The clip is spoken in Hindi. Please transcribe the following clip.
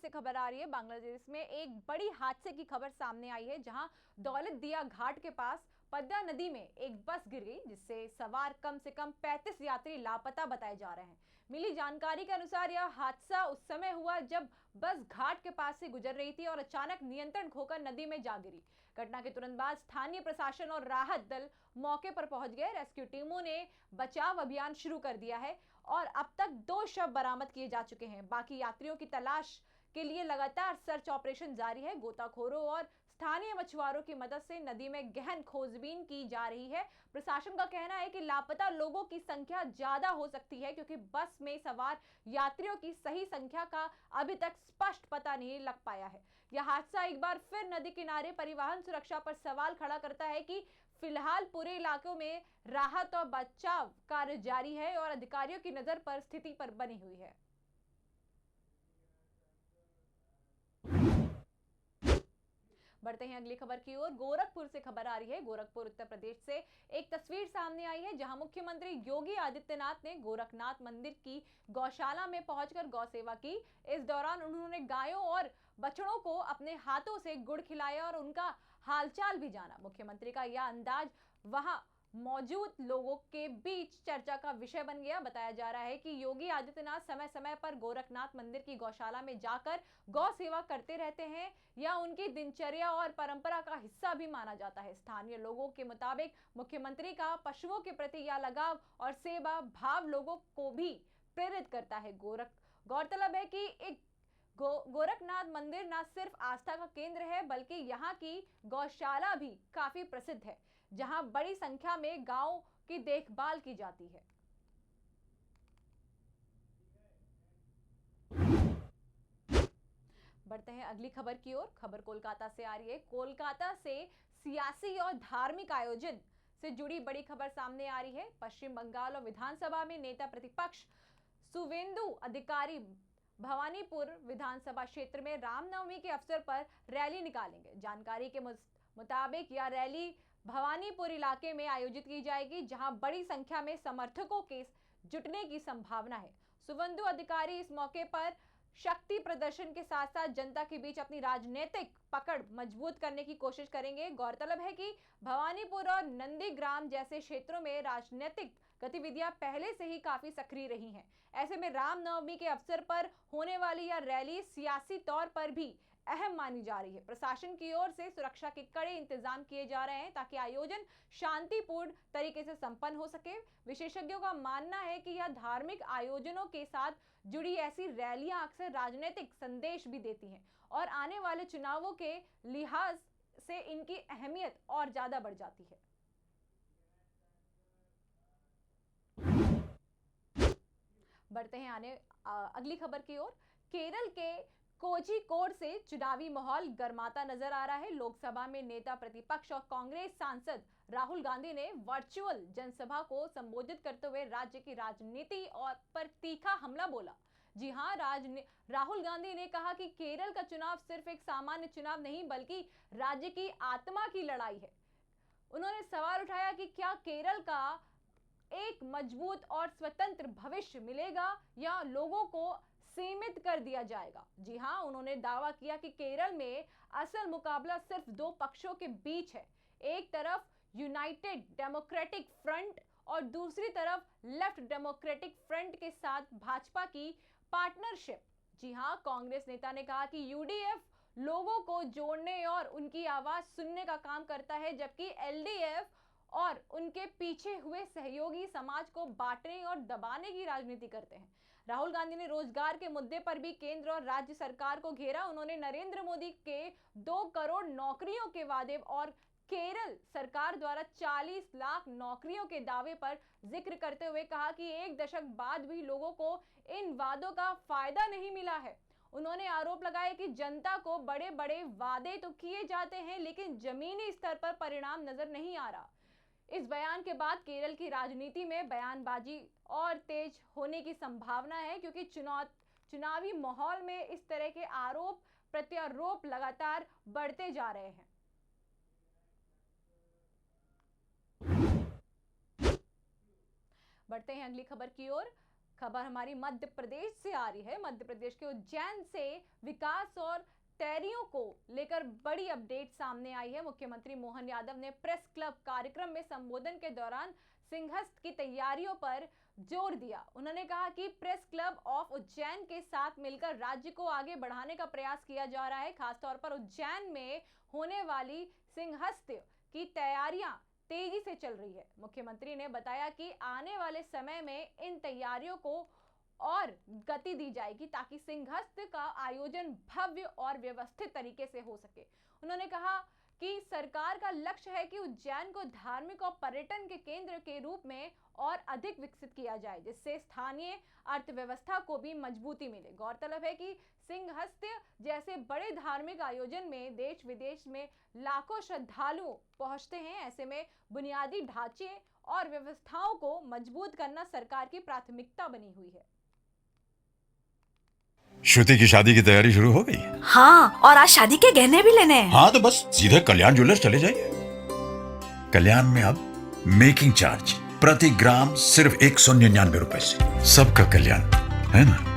से खबर आ रही है। बांग्लादेश में एक बड़ी हादसे की खबर सामने आई है, जहां दौलत दिया घाट के पास पद्मा नदी में एक बस गिर गई, जिससे सवार कम से कम 35 यात्री लापता बताए जा रहे हैं। मिली जानकारी के अनुसार यह हादसा उस समय हुआ जब बस घाट के पास से गुजर रही थी और अचानक नियंत्रण खोकर नदी में जा गिरी। घटना के तुरंत बाद स्थानीय प्रशासन और राहत दल मौके पर पहुंच गए। रेस्क्यू टीमों ने बचाव अभियान शुरू कर दिया है और अब तक 2 शव बरामद किए जा चुके हैं। बाकी यात्रियों की तलाश के लिए लगातार सर्च ऑपरेशन जारी है। गोताखोरों और स्थानीय मछुआरों की मदद से नदी में गहन खोजबीन की जा रही है। प्रशासन का कहना है कि लापता लोगों की संख्या ज्यादा हो सकती है, क्योंकि बस में सवार यात्रियों की सही संख्या का अभी तक स्पष्ट पता नहीं लग पाया है। यह हादसा एक बार फिर नदी किनारे परिवहन सुरक्षा पर सवाल खड़ा करता है कि फिलहाल पूरे इलाकों में राहत और बचाव कार्य जारी है और अधिकारियों की नजर पर स्थिति पर बनी हुई है। बढ़ते हैं अगली खबर की ओर। गोरखपुर से खबर आ रही है। गोरखपुर उत्तर प्रदेश से एक तस्वीर सामने आई है, जहां मुख्यमंत्री योगी आदित्यनाथ ने गोरखनाथ मंदिर की गौशाला में पहुंचकर गौ सेवा की। इस दौरान उन्होंने गायों और बछड़ों को अपने हाथों से गुड़ खिलाया और उनका हालचाल भी जाना। मुख्यमंत्री का यह अंदाज वहां मौजूद लोगों के बीच चर्चा का विषय बन गया। बताया जा रहा है कि योगी आदित्यनाथ समय समय पर गोरखनाथ मंदिर की गौशाला में जाकर गौ सेवा करते रहते हैं। यह उनकी दिनचर्या और परंपरा का हिस्सा भी माना जाता है। स्थानीय लोगों के मुताबिक मुख्यमंत्री का पशुओं के प्रति यह लगाव और सेवा भाव लोगों को भी प्रेरित करता है। गौरतलब है कि एक गोरखनाथ मंदिर न सिर्फ आस्था का केंद्र है, बल्कि यहाँ की गौशाला भी काफी प्रसिद्ध है, जहां बड़ी संख्या में गायों की देखभाल की जाती है। बढ़ते हैं अगली खबर की ओर। खबर कोलकाता से आ रही है। कोलकाता से सियासी और धार्मिक आयोजन से जुड़ी बड़ी खबर सामने आ रही है। पश्चिम बंगाल और विधानसभा में नेता प्रतिपक्ष शुवेंदु अधिकारी भवानीपुर विधानसभा क्षेत्र में रामनवमी के अवसर पर रैली निकालेंगे। जानकारी के मुताबिक यह रैली भवानीपुर इलाके में आयोजित की जाएगी, जहां बड़ी संख्या में समर्थकों के जुटने की संभावना है। शुवेंदु अधिकारी इस मौके पर शक्ति प्रदर्शन के साथ साथ जनता के बीच अपनी राजनीतिक पकड़ मजबूत करने की कोशिश करेंगे। गौरतलब है कि भवानीपुर और नंदीग्राम जैसे क्षेत्रों में राजनीतिक गतिविधियां पहले से ही काफी सक्रिय रही हैं। ऐसे में रामनवमी के अवसर पर होने वाली यह रैली सियासी तौर पर भी अहम मानी जा रही है। प्रशासन की ओर से सुरक्षा के कड़े इंतजाम किए जा रहे हैं, ताकि आयोजन शांतिपूर्ण तरीके से संपन्न हो सके। विशेषज्ञों का मानना है कि यह धार्मिक आयोजनों के साथ जुड़ी ऐसी रैलियां अक्सर राजनीतिक संदेश भी देती हैं और आने वाले चुनावों के लिहाज से इनकी अहमियत और ज्यादा बढ़ जाती है। बढ़ते हैं अगली खबर की ओर। केरल के कोझिकोड से चुनावी माहौल गर्माता नजर आ रहा है। लोकसभा में नेता प्रतिपक्ष और कांग्रेस सांसद राहुल गांधी ने वर्चुअल जनसभा को संबोधित करते हुए राज्य की राजनीति और पर तीखा हमला बोला। जी हां, राहुल गांधी ने कहा कि केरल का चुनाव सिर्फ एक सामान्य चुनाव नहीं, बल्कि राज्य की आत्मा की लड़ाई है। उन्होंने सवाल उठाया कि क्या केरल का एक मजबूत और स्वतंत्र भविष्य मिलेगा या लोगों को सीमित कर दिया जाएगा। जी हां, उन्होंने दावा किया कि केरल में असल मुकाबला सिर्फ 2 पक्षों के बीच है। एक तरफ यूनाइटेड डेमोक्रेटिक फ्रंट और दूसरी तरफ लेफ्ट डेमोक्रेटिक फ्रंट के साथ भाजपा की पार्टनरशिप। जी हां, कांग्रेस नेता ने कहा कि यूडीएफ लोगों को जोड़ने और उनकी आवाज सुनने का काम करता है, जबकि एलडीएफ और उनके पीछे हुए सहयोगी समाज को बांटने और दबाने की राजनीति करते हैं। राहुल गांधी ने रोजगार के मुद्दे पर भी केंद्र और राज्य सरकार को घेरा। उन्होंने नरेंद्र मोदी के 2 करोड़ नौकरियों के वादे और केरल सरकार द्वारा 40 लाख नौकरियों के दावे पर जिक्र करते हुए कहा कि 1 दशक बाद भी लोगों को इन वादों का फायदा नहीं मिला है। उन्होंने आरोप लगाया कि जनता को बड़े बड़े वादे तो किए जाते हैं, लेकिन जमीनी स्तर पर परिणाम नजर नहीं आ रहा। इस बयान के बाद केरल की राजनीति में बयानबाजी और तेज होने की संभावना है, क्योंकि चुनावी माहौल में इस तरह के आरोप प्रत्यारोप लगातार बढ़ते जा रहे हैं। बढ़ते हैं अगली खबर की ओर। खबर हमारी मध्य प्रदेश से आ रही है। मध्य प्रदेश के उज्जैन से विकास और तैयारियों को लेकर बड़ी अपडेट सामने आई है। मुख्यमंत्री मोहन यादव ने प्रेस क्लब कार्यक्रम में संबोधन के दौरान सिंहस्थ की तैयारियों पर जोर दिया। उन्होंने कहा कि प्रेस क्लब ऑफ उज्जैन के साथ मिलकर राज्य को आगे बढ़ाने का प्रयास किया जा रहा है। खासतौर पर उज्जैन में होने वाली सिंहस्थ की तैयारियां तेजी से चल रही है। मुख्यमंत्री ने बताया कि आने वाले समय में इन तैयारियों को और गति दी जाएगी ताकि सिंहस्थ का आयोजन भव्य और व्यवस्थित तरीके से हो सके। उन्होंने कहा कि सरकार का लक्ष्य है कि उज्जैन को धार्मिक और पर्यटन के केंद्र के रूप में और अधिक विकसित किया जाए, जिससे स्थानीय अर्थव्यवस्था को भी मजबूती मिले। गौरतलब है कि सिंहस्थ जैसे बड़े धार्मिक आयोजन में देश विदेश में लाखों श्रद्धालु पहुंचते हैं। ऐसे में बुनियादी ढांचे और व्यवस्थाओं को मजबूत करना सरकार की प्राथमिकता बनी हुई है। श्रुति की शादी की तैयारी शुरू हो गई? हाँ, और आज शादी के गहने भी लेने हैं। हाँ, तो बस सीधे कल्याण ज्वेलर्स चले जाइए। कल्याण में अब मेकिंग चार्ज प्रति ग्राम सिर्फ 199 रुपए से। सबका कल्याण, है ना?